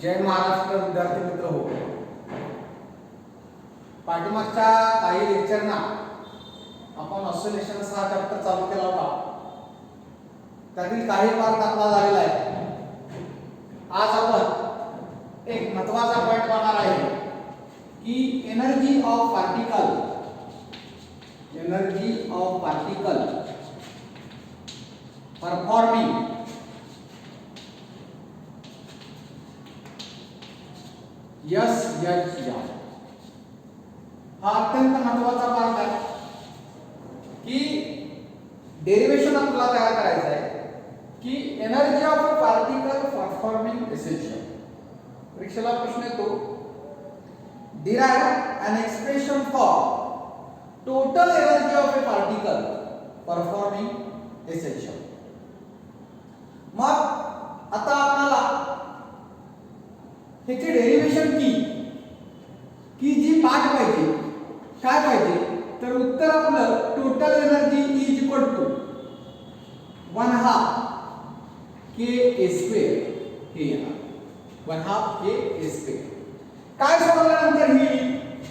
जय महाराष्ट्र विद्यार्थी मित्र हो. पाठीमागच्या काही लेक्चरना आपण ऑसिलेशन हा चॅप्टर चालू केला होता. त्यातील काही मार्क आपला झालेला आहे. आज आपण एक महत्त्वाचा पॉइंट पाहणार आहे की energy of particle performing SHM हा अत्यंत महत्त्वाचा पार्ट आहे की डेरिवेशन आपल्याला तयार करायचं आहे की energy of a particle performing SHM. परीक्षेला प्रश्न येतो, derive an expression for total energy of a particle performing SHM. मग आता आपल्याला ह्याची डेरिवेशन की जी पाठ पाहिजे, काय पाहिजे तर उत्तर आपलं total energy is equal to 1/2 kA² हे येणार. 1/2 kA². काय सोडवल्यानंतर ही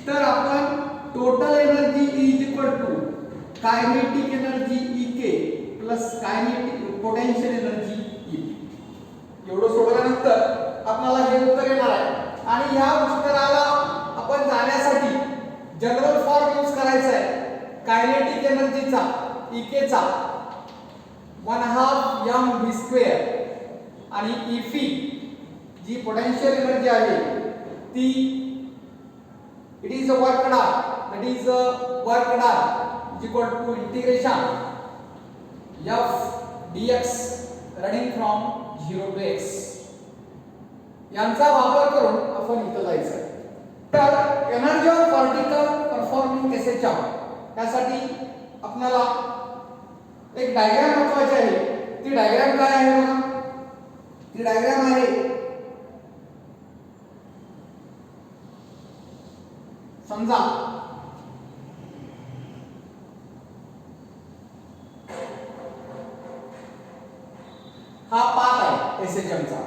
तर आपण total energy is equal to kinetic energy EK plus kinetic potential energy EP एवढं सोडवल्यानंतर आपल्याला हे उत्तर येणार आहे. आणि या उत्तराला आपण जाण्यासाठी जनरल फॉर्म यूज करायचा आहे. कायनेटिक एनर्जीचा EK चा 1/2 mv² आणि EP जी पोटेन्शियल एनर्जी आहे ती it is a work done, that is a work done is equal to integration f dx running from 0 to x यांचा वापर करून आपण इथं जायचं आहे. तर energy of particle performing SHM त्यासाठी आपल्याला एक डायग्राम महत्वाची आहे. ती डायग्राम काय आहे बघा. ती डायग्राम आहे, समजा हा पाथ आहे SHM चा.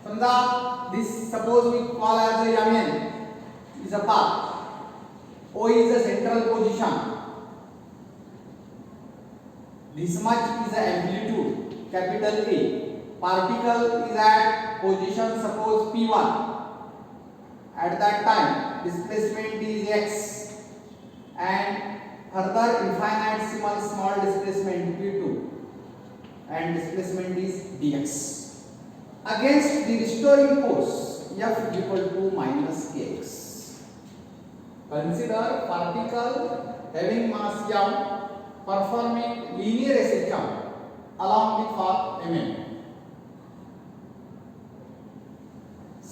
समजा this suppose we call as a MN is a path. O is the central position. This much is the amplitude capital A. Particle is at position suppose P1. At that time displacement is x and further infinitesimal small displacement P2 and displacement is dx. Against the restoring force F equal to -kx. Consider particle having mass m performing linear SHM along the path mm.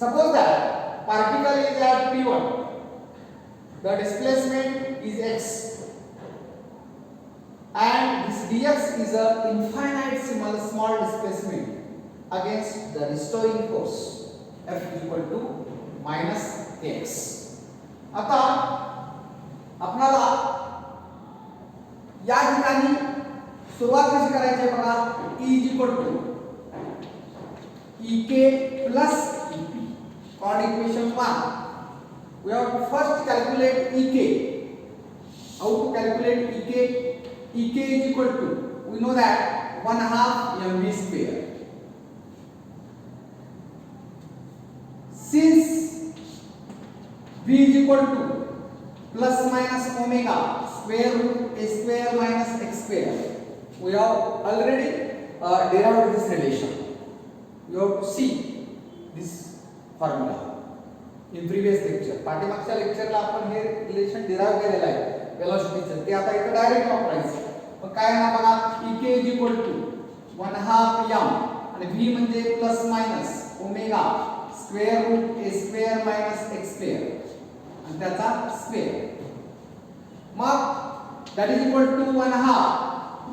Suppose that particle is at P1, the displacement is x and this dx is a infinitesimal small displacement against the restoring force F equal to -kx. आता आपल्याला या ठिकाणी सुरुवात कशी करायची आहे बघा. E is equal to EK plus EP. Chord equation 1. We have to first calculate EK. How to calculate EK? EK is equal to, we know that 1/2 mv². Since V is equal to plus minus omega square root a² minus x², we have already derived this relation. You have to see this formula in previous lecture. पाठीमागच्या लेक्चरला आपण हे relation derive केलेलं आहे वेलोसिटीचं. ते आता इथे direct वापरायचं. मग काय ना बघा, EK is equal to 1/2 m आणि V म्हणजे plus minus omega square root a² minus x² आणि त्याचा स्क्वेअर. मग that is equal to 1/2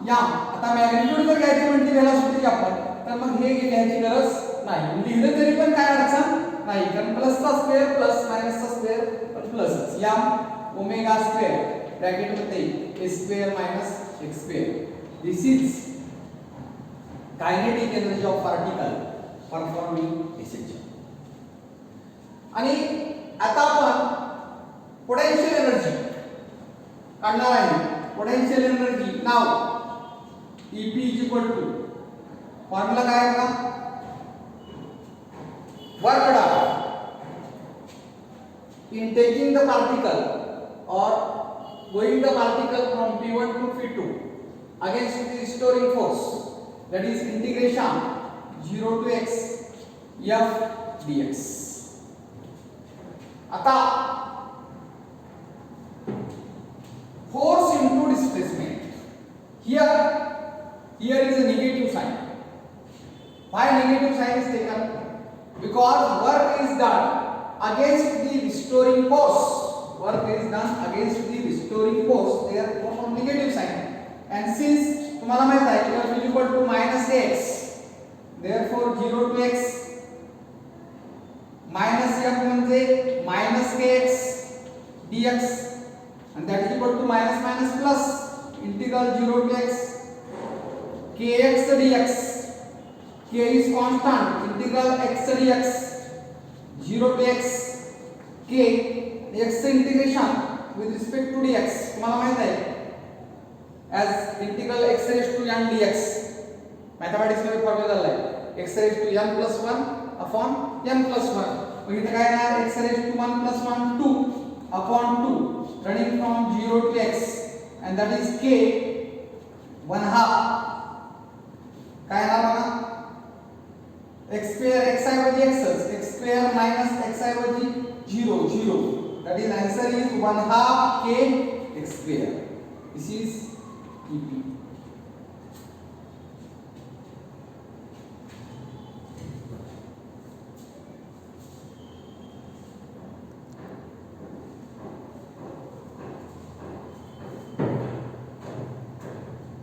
m. आता मॅग्निट्यूड जर घ्यायची म्हणते वेलोसिटी आपण, तर मग हे घ्यायची गरज नाही. लिहिलं तरी पण काय अडचण नाही, कारण प्लसचा स्क्वेअर प्लस मायनसचा square plus m omega square bracket मध्ये a² minus x². This is kinetic energy of particle performing SHM. आणि आता आपण पोटेन्शियल एनर्जी काढणार आहे. पोटेन्शियल एनर्जी नाव EP is equal to formula काय आहे बघा, work done in taking the particle or going the particle from P1 to P2 against the restoring force, that is integration 0 to x f dx. आता force into displacement, here is a negative sign. Why negative sign is taken? Because work is done against the restoring force. Work is done against the restoring force, therefore from negative sign. And since तुम्हाला माहित आहे f is equal to -x, therefore 0 to x minus f म्हणजे -kx dx, and that is equal to minus minus plus integral 0 to x kx dx. K is constant, integral x dx 0 to x k x integration with respect to dx तुम्हाला माहित आहे as integral x raised to n dx. Mathematics मध्ये formula झाला आहे x raised to n plus 1 upon n plus 1. मग इथे काय येणार x raised to 1 plus 1 2 upon 2 running from 0 to x, and that is k 1/2 काय येणार बघा x square x ऐवजी x square minus x ऐवजी 0 0, that is answer is 1/2 k x square. This is EP.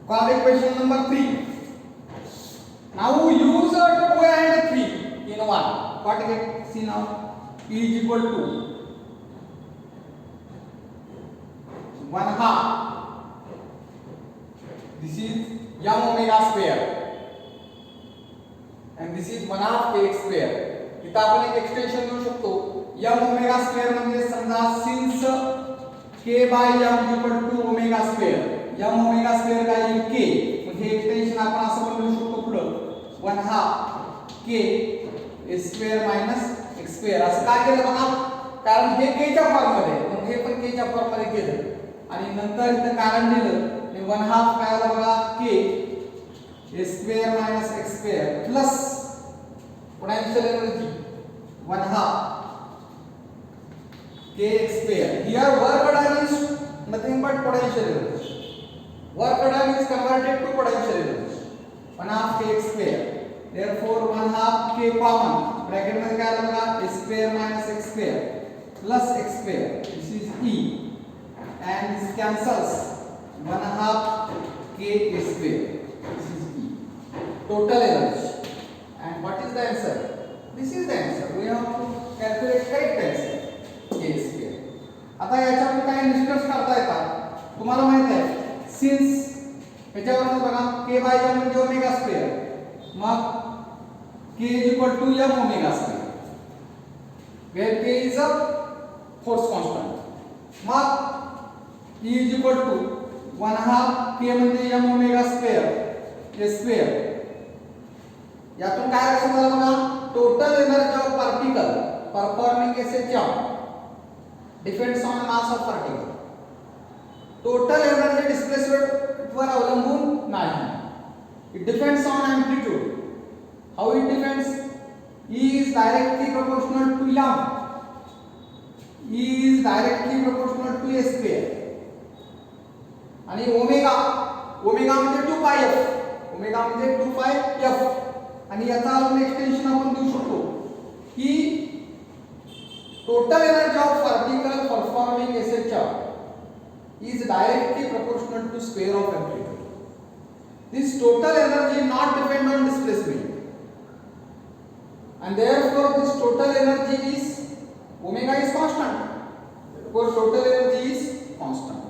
Correct question number 3. Now use 2 and 3 in 1. What get? See now, E is equal to 1/2. This is m omega square, and this is 1/2 kx square. इथं आपण एक extension देऊ शकतो. m omega square म्हणजे समजा since k by m is equal to omega square, m omega square काय येईल k, मग हे एक्सटेंशन आपण असं पण लिहू शकतो पुढं 1/2 k square minus x square. असं का केलं बघा, कारण हे k च्या फॉर्म मध्ये, मग हे पण k च्या फॉर्म मध्ये केलं आणि नंतर इथं कारण दिलं आणि 1/2 काय आलं बघा k square minus x square plus potential energy 1/2 k x square. Here work done is nothing but potential energy. Work done is converted to potential energy 1/2 k x square. Therefore 1/2 k common, bracket मध्ये काय आलं बघा s square minus x square plus x square. This is E, and this cancels 1/2 k a square. This is E, total energy. And what is the answer? This is the answer. We have to calculate correct answer k square. आता याच्यावर काय निष्कर्ष काढता येतात तुम्हाला माहित आहे, since याच्यावर बघा k by m म्हणजे ओमेगा स्क्वेअर, मग k is equal to m omega square, where k is a force constant. मग E is equal to 1/2 k म्हणजे m omega square a square. यातून काय लक्षात आलं बघा, total energy of particle performing ऐसे jump depends on mass of particle. Total energy displacement वर अवलंबून नाही, it depends on amplitude. How it depends? E is directly proportional to m. E is directly proportional to a square. आणि omega म्हणजे 2 pi f, omega म्हणजे 2 pi f. आणि याचा अजून extension आपण देऊ शकतो की total energy of particle performing ऐसे jump is directly proportional to square of amplitude. This total energy not depend on displacement, and therefore this total energy is omega is constant. Therefore total energy is constant.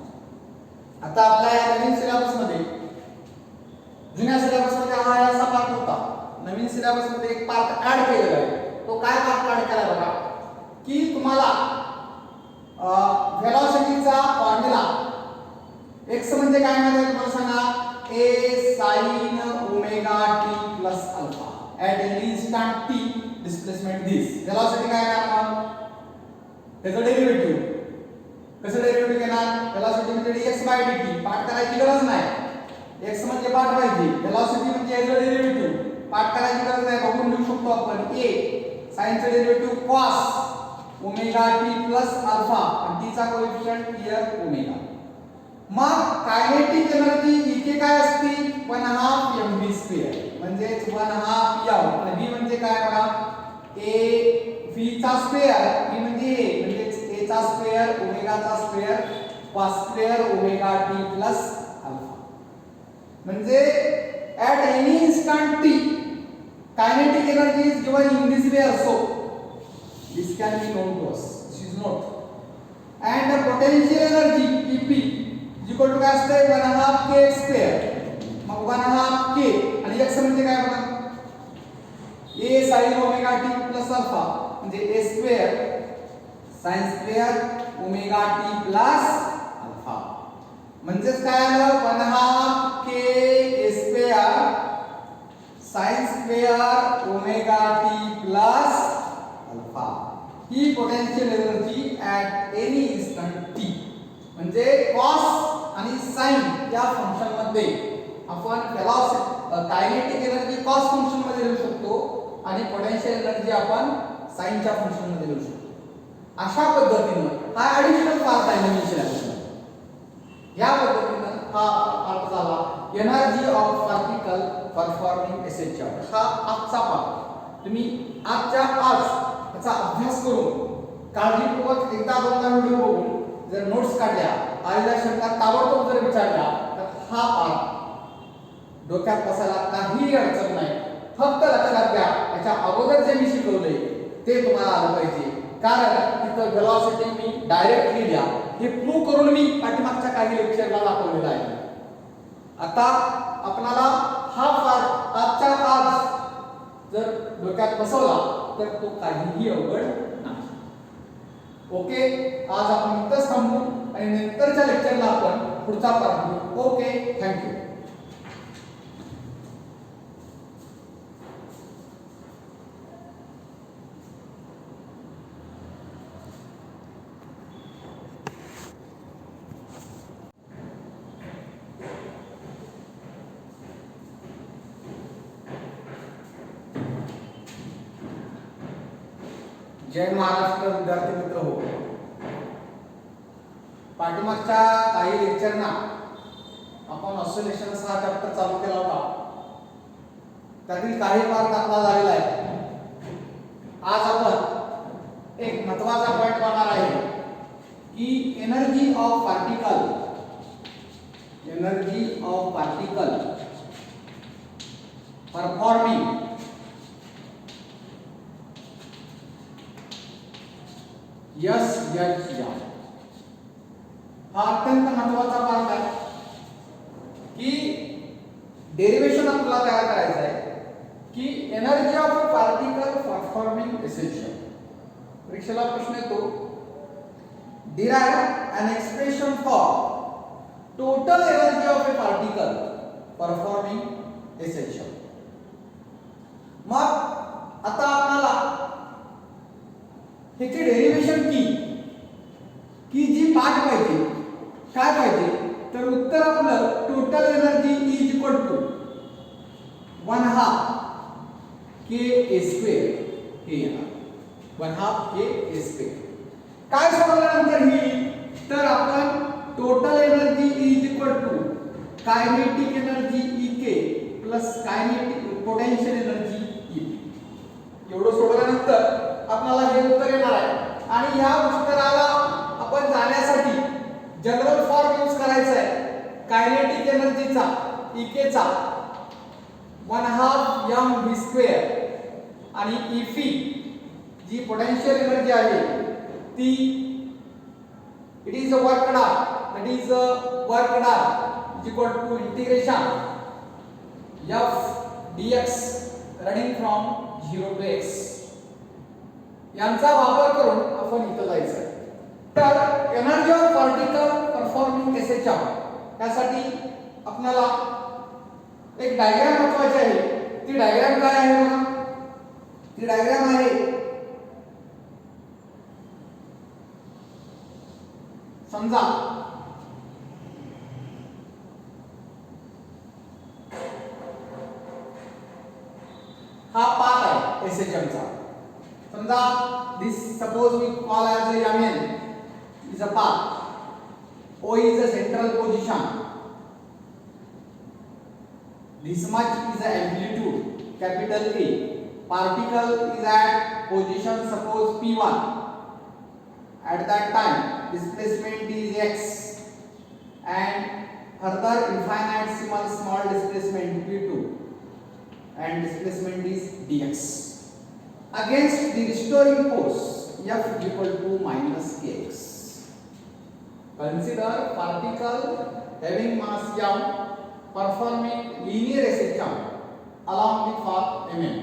आता आपल्या या नवीन syllabus मध्ये, जुन्या syllabus मध्ये हा असा part होता, नवीन syllabus मध्ये एक पार्ट ऍड केलेला आहे. तो काय पार्ट ऍड केला बघा की तुम्हाला व्हेलॉसिटीचा फॉर्म्युला x म्हणजे काय माहिती आहे तुम्हाला सांगा a sin omega t plus alpha at any instant t displacement this velocity काय आहे मग त्याचं डेरिव्हेटिव्ह कसं डेरिव्हेटिव्ह घेणार velocity म्हणजे dx by dt पाठ करायची गरज नाही x म्हणजे पाठ पाहिजे velocity म्हणजे याचं डेरिव्हेटिव्ह पाठ करायची गरज नाही बघून लिहू शकतो आपण a sin चं derivative cos omega t plus alpha आणि t चा कोएफिशिएंट हियर ओमेगा मग कायनेटिक एनर्जी इथे काय असते 1/2 mv² म्हणजे 1/2 याव आणि v म्हणजे काय बघा a v चा स्क्वेअर v म्हणजे a म्हणजे a चा स्क्वेअर ओमेगा चा square cos square omega t plus alpha म्हणजे at any instant t kinetic energy is given in this way also this can be known to us this is not and the potential energy ep is equal to काय असते 1/2 k square मग 1/2 k आणि x म्हणजे काय बघा a sin omega t plus alpha म्हणजे a square sin square omega t plus alpha म्हणजेच काय आलं 1/2 k a square sin square omega t plus alpha he potential energy at any instant t म्हणजे cos आणि sin या function मध्ये आपण velocity kinetic energy cos function मध्ये लिहू शकतो आणि पोटेन्शियल एनर्जी आपण sin च्या फंक्शन मध्ये लिहू शकतो अशा पद्धतीने हा ऍडिशनल पार्ट आहे इनिशियल या पद्धतीने हा अर्थ झाला energy of particle performing SH हा आजचा पाठ तुम्ही आजच्या आज याचा अभ्यास करून काळजीपूर्वक एकदा दोनदा व्हिडिओ बघून जर नोट्स काढल्या आलेल्या शंका ताबडतोब जर विचारल्या तर हा पाठ डोक्यात बसायला काही अडचण नाही फक्त लक्षात घ्या याच्या अगोदर जे मी शिकवले ते तुम्हाला आलं पाहिजे कारण तिथं वेलोसिटी मी डायरेक्ट लिहिल्या हे प्रूव्ह करून मी पाठीमागच्या काही लेक्चरला दाखवलेलं आहे आता आपल्याला हा पाठ आजच्या आज जर डोक्यात बसवला तर तो काहीही अवघड नाही ओके आज आपण इथंच थांबू आणि नंतरच्या लेक्चरला आपण पुढचा पाठ घेऊ ओके थँक्यू जय महाराष्ट्र विद्यार्थी मित्र हो पाठीमागच्या काही लेक्चरना आपण ऑसिलेशन हा चॅप्टर चालू केला होता त्यातील काही पार्ट आपला झालेला आहे आज आपण एक महत्त्वाचा पॉइंट पाहणार आहे की energy of particle performing yes H या हा अत्यंत महत्त्वाचा पार्ट आहे की डेरिवेशन आपल्याला तयार करायचं आहे की energy of a particle performing essential परीक्षेला प्रश्न येतो derive an expression for total energy of a particle performing essential मग आता आपल्याला ह्याची डेरिवेशन की जी पाठ पाहिजे काय पाहिजे तर उत्तर आपलं total energy is equal to 1/2 k a square हे येणार 1/2 k a स्क्वेअर काय सोडवल्यानंतर ही तर आपण total energy is equal to kinetic energy E k plus kinetic potential energy E एवढं सोडवल्यानंतर आपल्याला हे उत्तर येणार आहे आणि या उत्तराला आपण जाण्यासाठी जनरल फॉर्म यूज करायचा आहे कायनेटिक एनर्जीचा E चा 1/2 mv² आणि Ef जी पोटेन्शियल एनर्जी आहे ती it is a work done is equal to integration f dx running from 0 to x यांचा वापर करून आपण इथं जायचं. तर एनर्जी ऑफ पार्टिकल परफॉर्मिंग एसएचआर त्यासाठी आपल्याला एक डायग्राम महत्वाची आहे. ती डायग्राम काय आहे बघा. ती डायग्राम आहे समजा हा पाथ आहे एसएचएम चा. समजा this suppose we call as a Mn is a path. O is the central position. This much is the amplitude capital A. Particle is at position suppose P1. At that time displacement is x and further infinitesimal small displacement P2 and displacement is dx. Against the restoring force F is equal to minus kx. Consider particle having mass m performing linear SHM along the path mm.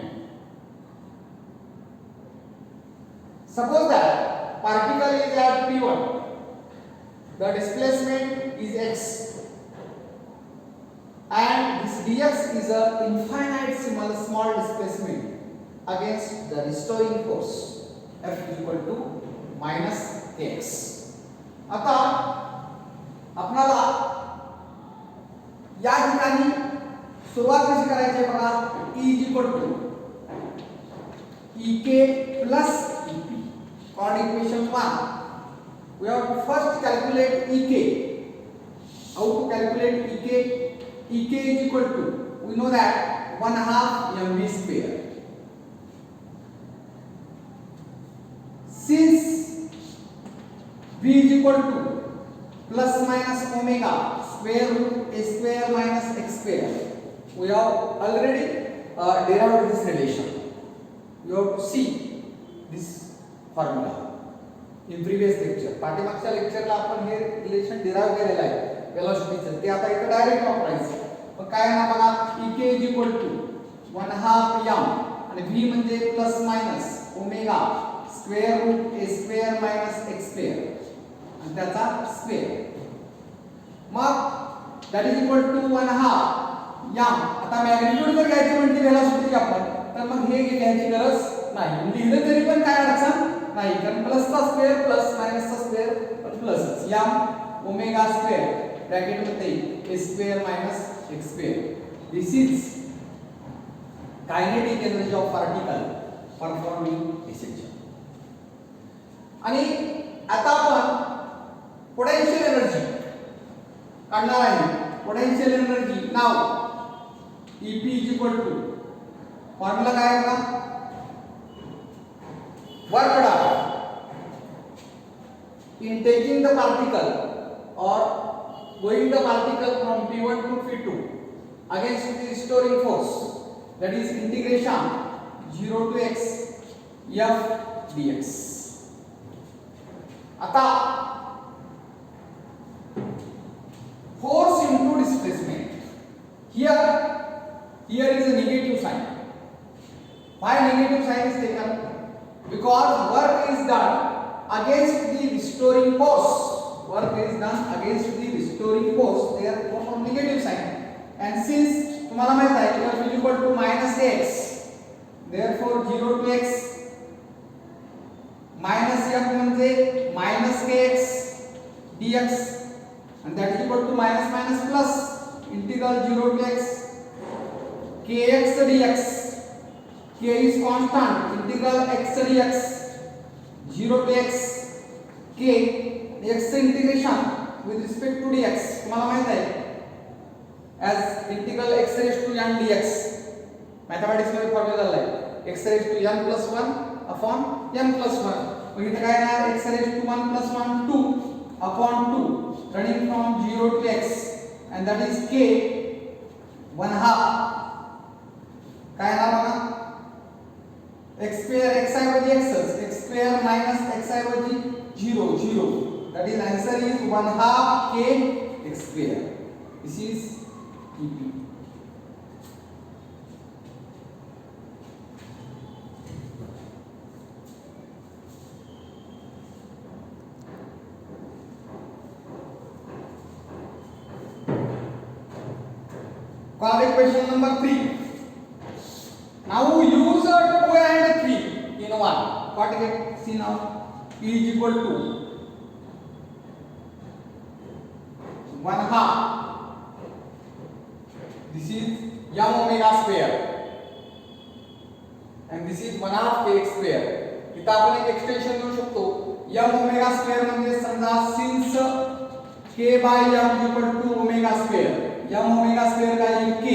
Suppose that particle is at P1, the displacement is x and this dx is a infinitesimal small displacement against the restoring force F is equal to minus kx. आता आपल्याला या ठिकाणी सुरुवात कशी करायची आहे बघा. E is equal to ek plus ep. Chord equation 1. We have to first calculate ek. How to calculate ek? Ek is equal to, we know that 1/2 mv square. Since v is equal to plus minus omega square root a square minus x square, we have already derived this relation. You have to see this formula in previous lecture. पाठीमागच्या लेक्चरला आपण हे relation derive केलेलं आहे वेलोसिटीचं. ते आता इथे direct वापरायचं. मग काय ना बघा ek is equal to 1/2 m आणि v म्हणजे plus minus omega square root a square minus x square आणि त्याचा स्क्वेअर. मग that is equal to 1/2 m. आता मॅग्निट्यूड जर घ्यायची म्हणली वेलोसिटी आपण तर मग हे घ्यायची गरज नाही. लिहिलं तरी पण काय अडचण नाही कारण प्लसचा स्क्वेअर प्लस मायनसचा square plus m omega square bracket मध्ये a square minus x square. This is kinetic energy of particle performing SHM. आणि आता आपण पोटेन्शियल एनर्जी काढणार आहे. पोटेन्शियल एनर्जी नाव Ep is equal to formula काय आहे बघा. Work done in taking the particle or going the particle from P1 to P2 against the restoring force, that is integration 0 to x f dx. आता force into displacement. Here is a negative sign. Why negative sign is taken? Because work is done against the restoring force. Work is done against the restoring force. Therefore, from negative sign. And since तुम्हाला माहित आहे की f is equal to minus x, therefore 0 to x minus f म्हणजे minus kx dx and that is equal to minus minus plus integral 0 to x kx dx. K is constant integral x dx 0 to x k x integration with respect to dx तुम्हाला माहित आहे as integral x raised to n dx. Mathematics मध्ये formula झाला आहे x raised to n plus 1 upon n plus 1. मग इथे काय येणार x raised to 1 plus 1 2 upon 2 running from 0 to x and that is k 1/2 काय येणार बघा x square x ऐवजी x square minus x ऐवजी 0 that is answer is 1/2 k x square. This is EP. Call equation number 3. Now use 2 and 3 in 1. What get? See now. E is equal to 1/2. This is m omega square and this is 1/2 kx square. इथं आपण एक extension देऊ शकतो. m omega square म्हणजे समजा since k by m equal to omega square. m omega square काय येईल k.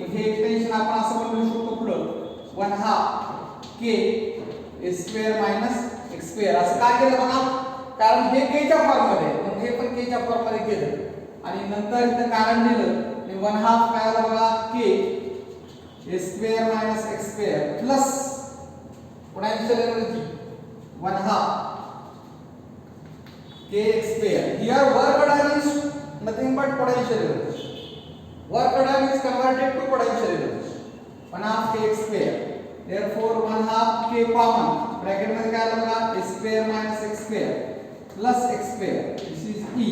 मग हे एक्सटेंशन आपण असं पण लिहू शकतो पुढं 1/2 k square minus x square. असं का केलं बघा, कारण हे k च्या फॉर्म मध्ये आहे, मग हे पण k च्या फॉर्म मध्ये केलं आणि नंतर इथं कारण दिलं 1/2 काय आलं बघा k square minus x square plus potential energy 1/2 kx square. Here work done is nothing but potential energy. Work done is converted to potential energy. 1/2 kx square. Therefore 1/2 k common. Bracket में क्या लगा? A square minus x square plus x square. This is E.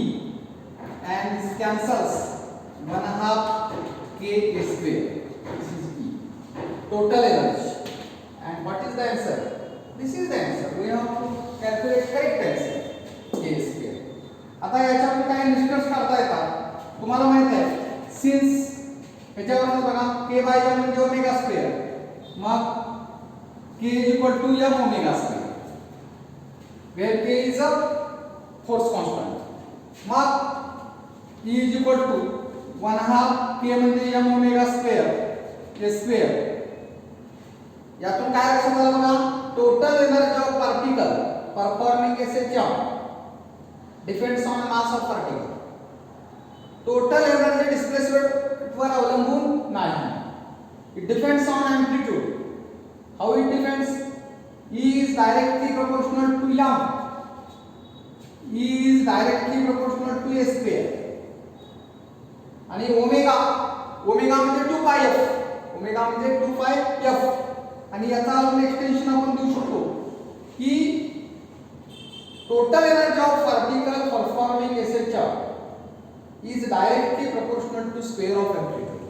And this cancels. 1/2 k square. This is E. Total energy. And what is the answer? This is the answer. We have to calculate correct answer. k square. आता याच्यावर काय निष्कर्ष काढता येतात तुम्हाला माहित आहे. Since ह्याच्यावरून बघा k बाय m म्हणजे ओमेगा स्क्वेअर, मग k is equal to m omega square where k is a force constant. मग E is equal to 1/2 k म्हणजे m omega square k square. यातून काय लक्षात आलं बघा, total energy of particle performing S A jump depends on mass of particle. Total energy displacement वर अवलंबून नाही. It depends on amplitude. How it depends? E is directly proportional to m. E is directly proportional to a square. आणि omega म्हणजे 2 पाय f. Omega म्हणजे 2 पाय f. आणि याचा अजून एक्सटेंशन आपण देऊ शकतो की total energy of particle performing a charge is directly proportional to square of amplitude.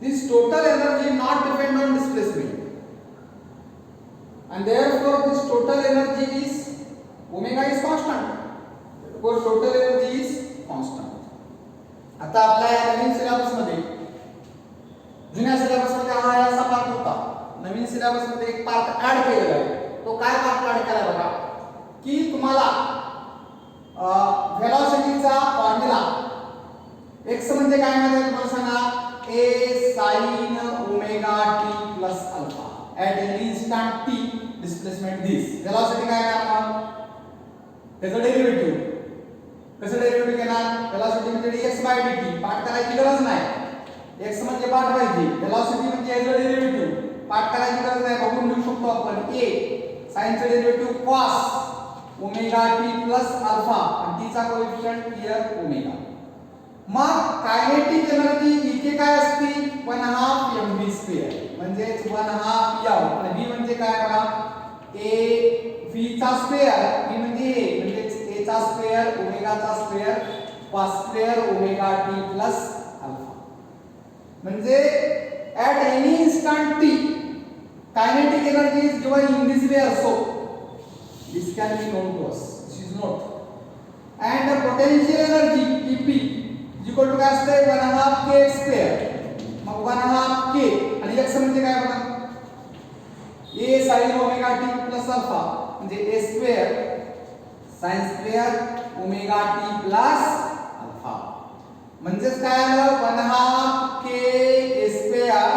This total energy not depend on displacement, and therefore this total energy is omega is constant. Therefore total energy is constant. आता आपल्या या नवीन syllabus मध्ये, जुन्या syllabus मध्ये हा असा part होता. नवीन syllabus मध्ये एक पार्ट ऍड केलेला आहे. तो काय पार्ट ऍड केला बघा की तुम्हाला व्हेलॉसिटीचा फॉर्म्युला x म्हणजे काय माहिती आहे तुम्हाला सांगा, a sin omega t plus alpha at any instant t displacement this. Velocity काय आहे आपण त्याचं डेरिव्हेटिव्ह कसं डेरिव्हेटिव्ह घेणार, व्हेलॉसिटी म्हणजे dx by dt. पाठ करायची गरज नाही, x म्हणजे पाठ पाहिजे, व्हेलॉसिटी म्हणजे याचं डेरिव्हेटिव्ह पाठ करायची गरज नाही, बघून लिहू शकतो आपण. a sin चं derivative cos omega T plus alpha आणि टी चा कोएफिशिएंट हियर ओमेगा. मग कायनेटिक एनर्जी इथे काय असते 1/2 mv स्क्वेअर म्हणजे 1/2 m आणि v म्हणजे काय बघा a v चा स्क्वेअर, v म्हणजे a म्हणजे a चा स्क्वेअर ओमेगा चा square cos square omega T plus alpha. म्हणजे at any instant t kinetic energy is given in this way also. This can be known to us. This is not. And the potential energy EP is equal to काय असते 1/2 k square. मग 1/2 k आणि x म्हणजे काय बघा a sin omega t plus alpha म्हणजे a square sin square omega t plus alpha. म्हणजेच काय आलं 1/2 k a square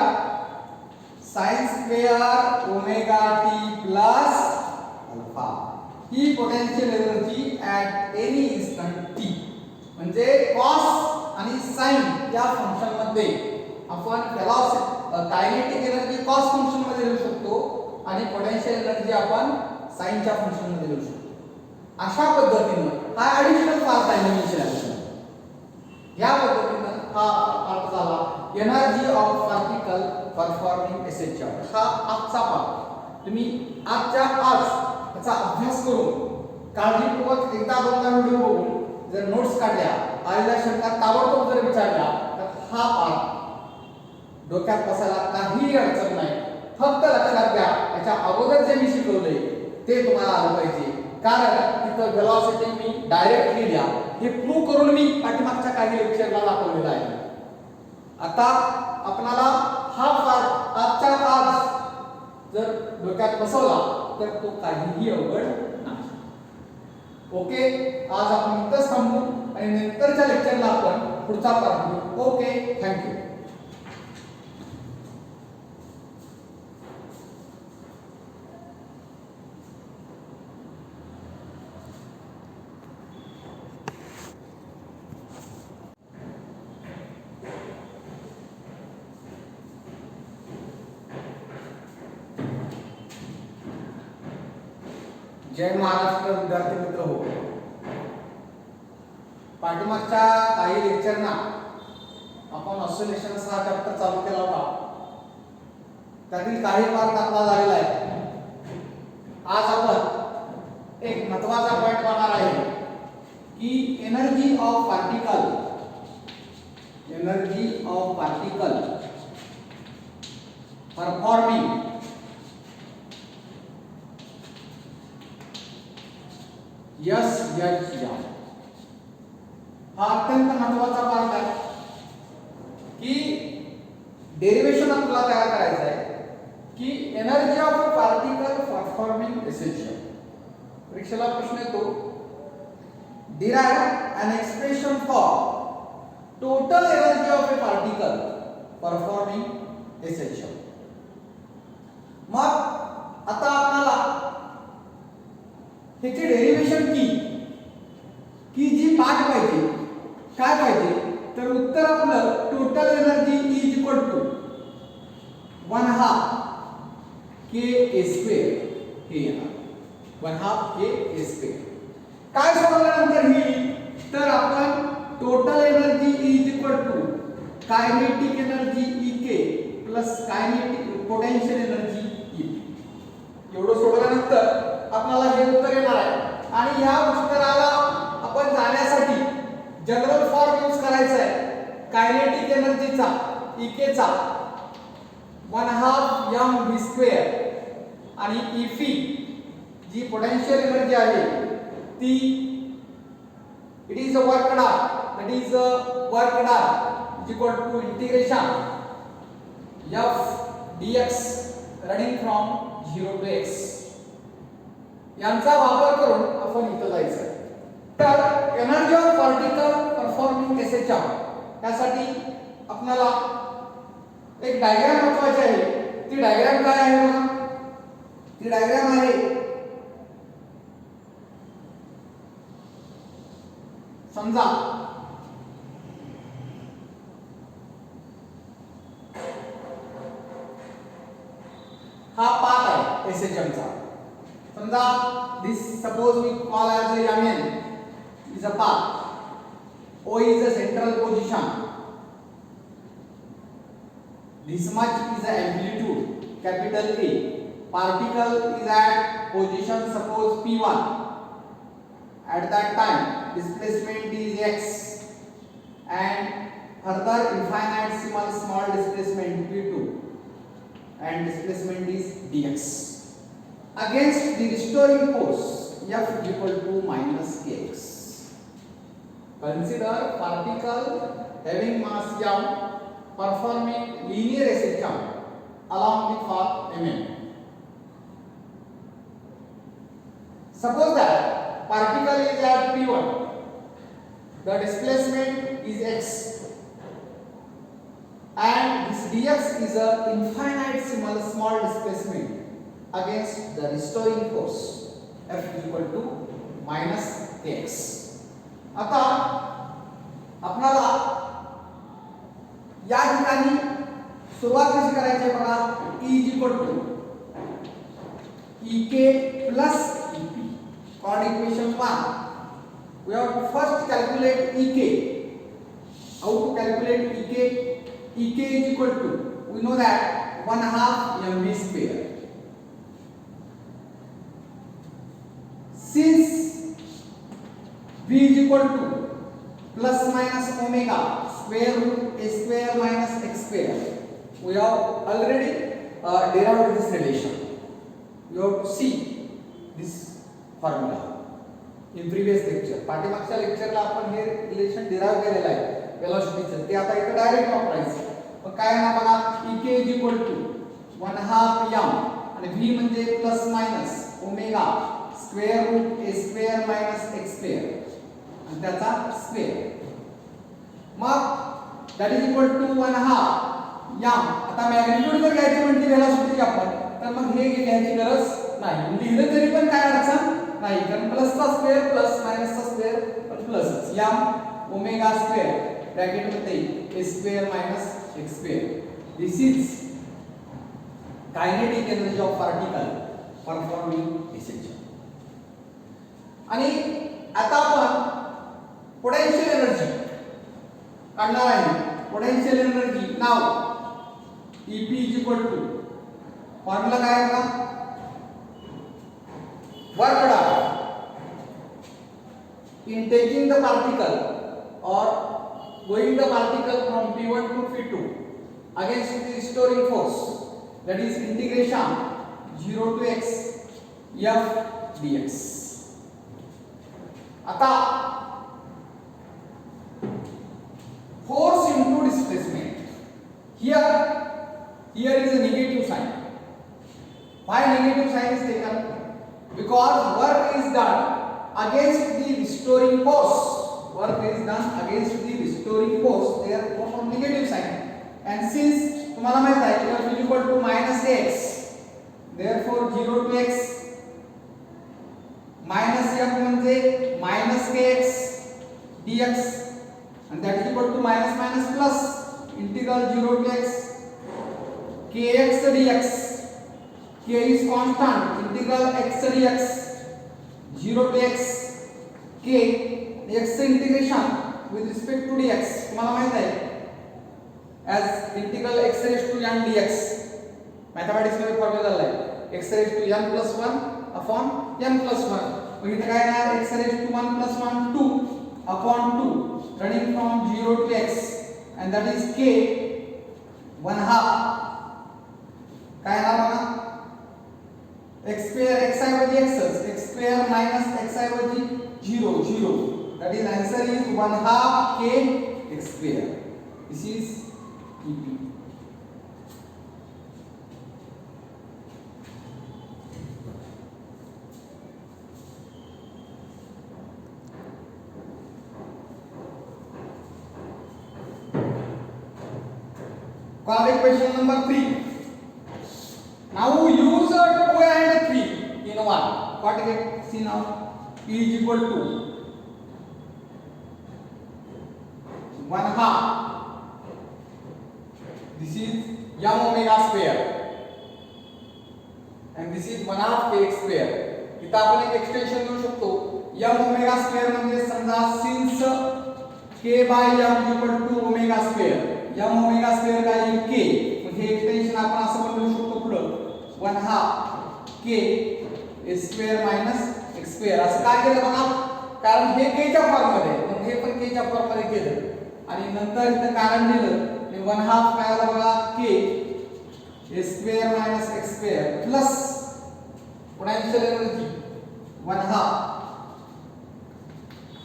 sin square omega t plus alpha. He potential energy at any instant t. म्हणजे cos आणि sin या function मध्ये आपण velocity kinetic energy cos function मध्ये लिहू शकतो आणि पोटेन्शियल एनर्जी आपण sin च्या फंक्शन मध्ये लिहू शकतो. अशा पद्धतीने हा ऍडिशनल पार्ट आहे नवीन सिलेबसमध्ये. या पद्धतीने हा पार्ट झाला energy of particle performing S A charge. हा आजचा पार्ट. तुम्ही आजच्या आज याचा अभ्यास करून काळजीपूर्वक एकदा दोनदा व्हिडिओ बघून जर नोट्स काढल्या, आलेल्या शंका ताबडतोब जर विचारल्या तर हा पार्ट डोक्यात बसायला काही अडचण नाही. फक्त लक्षात घ्या, याच्या अगोदर जे मी शिकवले ते तुम्हाला आलं पाहिजे, कारण तिथं वेलॉसिटी मी डायरेक्ट लिहिल्या, हे प्रूव्ह करून मी पाठीमागच्या काही लेक्चरला दाखवलेलं आहे. आता आपल्याला हा पार्ट आजच्या आज जर डोक्यात बसवला तर तो काहीही अवघड नाही. ओके, आज आपण इथंच थांबू आणि नंतरच्या लेक्चरला आपण पुढचा पार्ट घेऊ. Okay, thank you. जय महाराष्ट्र विद्यार्थी मित्र हो. पाठीमागच्या काही लेक्चरना आपण ऑसिलेशन हा चॅप्टर चालू केला होता. त्यातील काही पार्ट आपला झालेला आहे. आज आपण एक महत्त्वाचा पॉइंट पाहणार आहे की energy of particle performing SHM. हा अत्यंत महत्त्वाचा पार्ट आहे की डेरिवेशन आपल्याला तयार करायचं आहे की energy of a particle performing SHM. परीक्षेला प्रश्न येतो, derive an expression for total energy of a particle performing SHM. मग आता आपल्याला ह्याची डेरिवेशन की जी पाठ पाहिजे, काय पाहिजे, तर उत्तर आपलं total energy is equal to 1/2 KA² हे येणार. 1/2 KA². काय सोडवल्यानंतर ही, तर आपण total energy is equal to kinetic energy EK plus kinetic potential energy EP एवढं सोडवल्यानंतर आपल्याला हे उत्तर येणार आहे. आणि या उत्तराला आपण जाण्यासाठी जनरल फॉर्म यूज करायचा आहे. कायनेटिक एनर्जीचा EK चा 1/2 mv² आणि EP जी पोटेन्शियल एनर्जी आहे ती it is a work done, that is work done is equal to integration f dx running from 0 to x. यांचा वापर करून आपण इथं जायचं आहे. तर energy of particle performing SHM त्यासाठी आपल्याला एक डायग्राम महत्वाची आहे. ती डायग्राम काय आहे बघा, ती डायग्राम आहे, समजा हा पाथ आहे SHM चा. समजा this suppose we call as a MN is a path. O is a central position. This much is the amplitude capital A. Particle is at position suppose P1. At that time displacement is x and further infinitesimal small displacement P2 and displacement is dx. Against the restoring force F equal to minus kx. Consider particle having mass m performing linear SHM along the path mm. Suppose that particle is at P1, the displacement is x and this dx is a infinitesimal small displacement against the restoring force F equal to minus kx. आता आपल्याला या ठिकाणी सुरुवात कशी करायची आहे बघा. E is equal to EK plus EP. Chord equation 1. We have to first calculate EK. How to calculate EK? EK is equal to, we know that 1/2 mv². Since V is equal to plus minus omega square root a square minus x square, we have already derived this relation. You have to see this formula in previous lecture. पाठीमागच्या लेक्चरला आपण हे relation derive केलेलं आहे वेलोसिटीचं, ते आता इथे direct वापरायचं. पण काय ना बघा, ek is equal to 1/2 m आणि v म्हणजे plus minus omega square root a square minus x square आणि त्याचा स्क्वेअर. मग that is equal to 1/2 m. आता मॅग्निट्यूड जर घ्यायची म्हटली वेलोसिटीची आपण, तर मग हे घ्यायची गरज नाही. लिहिलं तरी पण काय अडचण नाही, कारण प्लसचा स्क्वेअर प्लस मायनसचा स्क्वेअर पण plus m omega square bracket मध्ये a square minus x square. This is kinetic energy of particle performing essential. आणि आता आपण पोटेन्शियल एनर्जी काढणार आहे. पोटेन्शियल एनर्जी नाव EP is equal to formula काय आहे बघा, work done in taking the particle or going the particle from P1 to P2 against the restoring force, that is integration 0 to x f dx. आता force into displacement, here is a negative sign. Why negative sign is taken? Because work is done against the restoring force. Work is done against the restoring force, therefore from negative sign. And since तुम्हाला माहित आहे f is equal to minus x, therefore 0 to x minus f म्हणजे minus kx dx and that is equal to minus minus plus integral 0 to x kx dx. k is constant, integral x dx 0 to x k x integration with respect to dx तुम्हाला माहित आहे as integral x raised to n dx. Mathematics मध्ये formula झाला आहे x raised to n plus 1 upon n plus 1. मग इथे काय आहे, x raised to 1 plus 1 2 upon 2 running from 0 to x and that is k 1/2 काय आहे बघा, x square x ऐवजी x square minus x ऐवजी 0 that is answer is 1/2 k x square. This is EP. Correct question number 3. Now use 2 and 3 in one. What get see now? E is equal to 1/2. This is m omega square and this is 1/2 kx square. इथं आपण एक extension देऊ शकतो. m omega square म्हणजे समजा since k by m is equal to omega square, m omega square काय आहे k, मग हे एक्सटेंशन आपण असं पण लिहू शकतो पुढं 1/2 k a square minus x square. असं का केलं बघा, कारण हे k च्या फॉर्म मध्ये, मग हे पण k च्या फॉर्म मध्ये केलं आणि नंतर इथं कारण दिलं आणि 1/2 काय आलं बघा k a square minus x square plus potential energy 1/2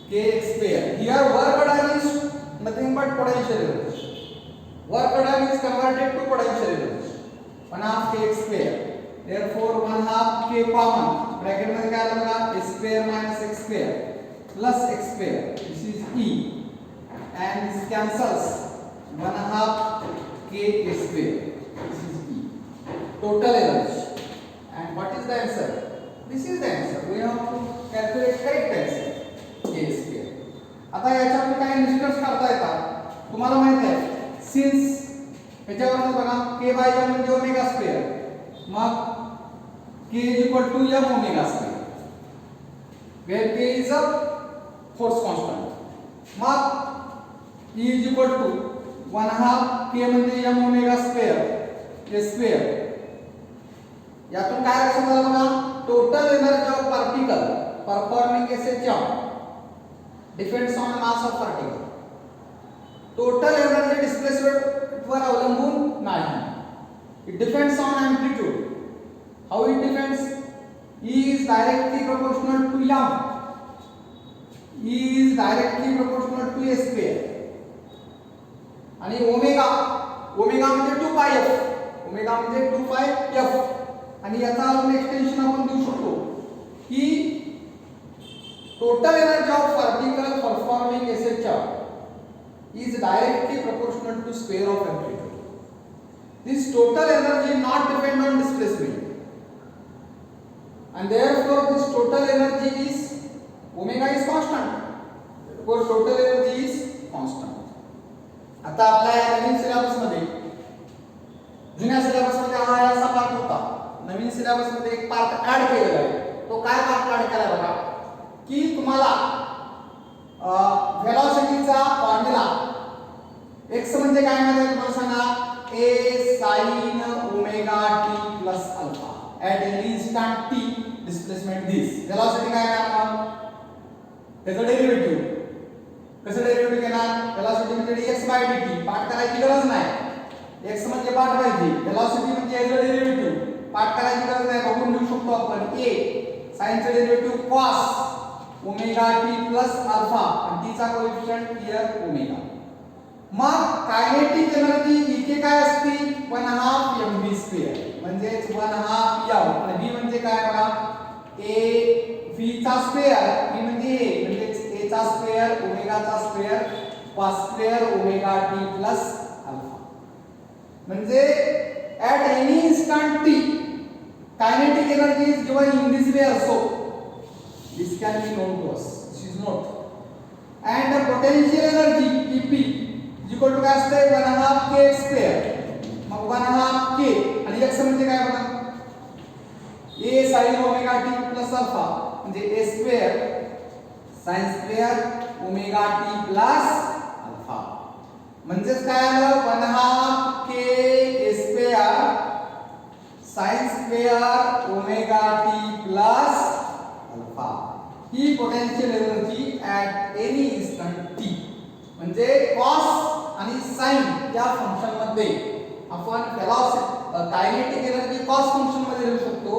k x square. Here work done is nothing but potential energy. Work done is converted to potential energy 1/2 k x square. Therefore 1/2 k common bracket मध्ये काय आलं बघा, a square minus x square plus x square. This is e and this cancels 1/2 k a square. This is e total energy. And what is the answer? This is the answer. We have to calculate correct answer k square. आता याच्यावर काय निष्कर्ष काढता येतात तुम्हाला माहित आहे, since याच्यावरून बघा k by m म्हणजे ओमेगा स्क्वेअर, मग k is equal to m omega square where k is a force constant. मग e is equal to 1/2 k म्हणजे m omega square a square. यातून काय लक्षात आलं बघा, total energy of particle performing SHM depends on mass of particle. Total energy displacement वर अवलंबून नाही. It depends on amplitude. How it depends? E is directly proportional to m. E is directly proportional to a square. आणि omega म्हणजे 2 पाय f. Omega म्हणजे 2 पाय f. आणि याचा अजून एक्सटेन्शन आपण देऊ शकतो की total energy of particle performing SHR is directly proportional to square of amplitude. This total energy not depend on displacement, and therefore this total energy is omega is constant. Therefore total energy is constant. आता आपल्या नवीन syllabus मध्ये, जुन्या syllabus मध्ये हा असा part होता. नवीन syllabus मध्ये एक पार्ट ऍड केलेला आहे. तो काय पार्ट ऍड केला बघा की तुम्हाला व्हेलॉसिटीचा फॉर्म्युला x म्हणजे काय माहिती तुम्हाला सांगा, a sin omega t plus alpha at any instant t displacement this. Velocity काय आहे? त्याचं डेरिव्हेटिव्ह. कसं डेरिव्हेटिव्ह घेणार? व्हेलॉसिटी म्हणजे dx/dt. पाठ करायची गरज नाही. x म्हणजे पाठ पाहिजे, व्हेलॉसिटी म्हणजे याचं डेरिव्हेटिव्ह. पाठ करायची गरज नाही, बघून लिहू शकतो आपण. a sin चं derivative cos omega t plus alpha आणि t चा कोएफिशिएंट हियर ओमेगा. मग कायनेटिक एनर्जी इथे काय असते? 1/2 mv², म्हणजे 1/2 m. आणि v म्हणजे काय बघा, a v चा स्क्वेअर, v म्हणजे a म्हणजे a चा स्क्वेअर ओमेगा चा square cos square omega t plus alpha. म्हणजे at any instant t kinetic energy is given in this way also. This can be known to us. This is not. And the potential energy Ep is equal to काय असते? 1/2 k square. मग 1/2 k आणि x म्हणजे काय बघा, a sin omega t plus alpha म्हणजे a square sin square omega t plus alpha. म्हणजेच काय आलं? 1/2 k a square sin square omega t plus alpha. He potential energy at any instant t. म्हणजे cos आणि sin या function मध्ये आपण velocity kinetic energy cos function मध्ये लिहू शकतो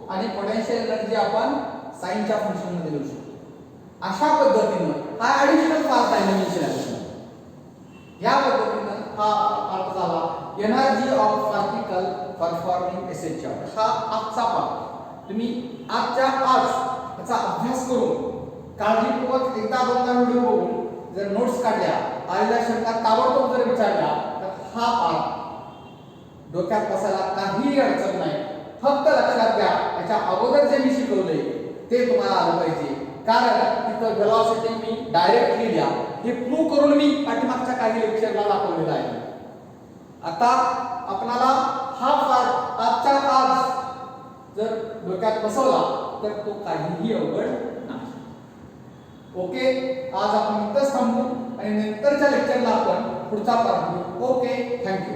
आणि पोटेन्शियल एनर्जी आपण sin च्या फंक्शन मध्ये लिहू शकतो. अशा पद्धतीने हा ऍडिशनल पार्ट आहे नवीन सिलेबसमध्ये. या पद्धतीने हा पार्ट झाला energy of particle performing SHR. हा आजचा पार्ट. तुम्ही आजच्या आज याचा अभ्यास करून काळजीपूर्वक एकदा दोनदा व्हिडिओ बघून जर नोट्स काढल्या, आलेल्या शंका ताबडतोब जर विचारल्या तर हा पाठ डोक्यात बसायला काही अडचण नाही. फक्त लक्षात घ्या, याच्या अगोदर जे मी शिकवले ते तुम्हाला आलं पाहिजे. कारण तिथं व्हेलॉसिटी मी डायरेक्ट लिहिल्या, हे प्रूव्ह करून मी पाठीमागच्या काही लेक्चरला दाखवलेलं आहे. आता आपल्याला हा पाठ आजच्या आज जर डोक्यात बसवला तर तो काहीही अवघड नाही. ओके, आज आपण इथंच थांबू आणि नंतरच्या लेक्चरला आपण पुढचा पार्ट घेऊ. Okay, thank you.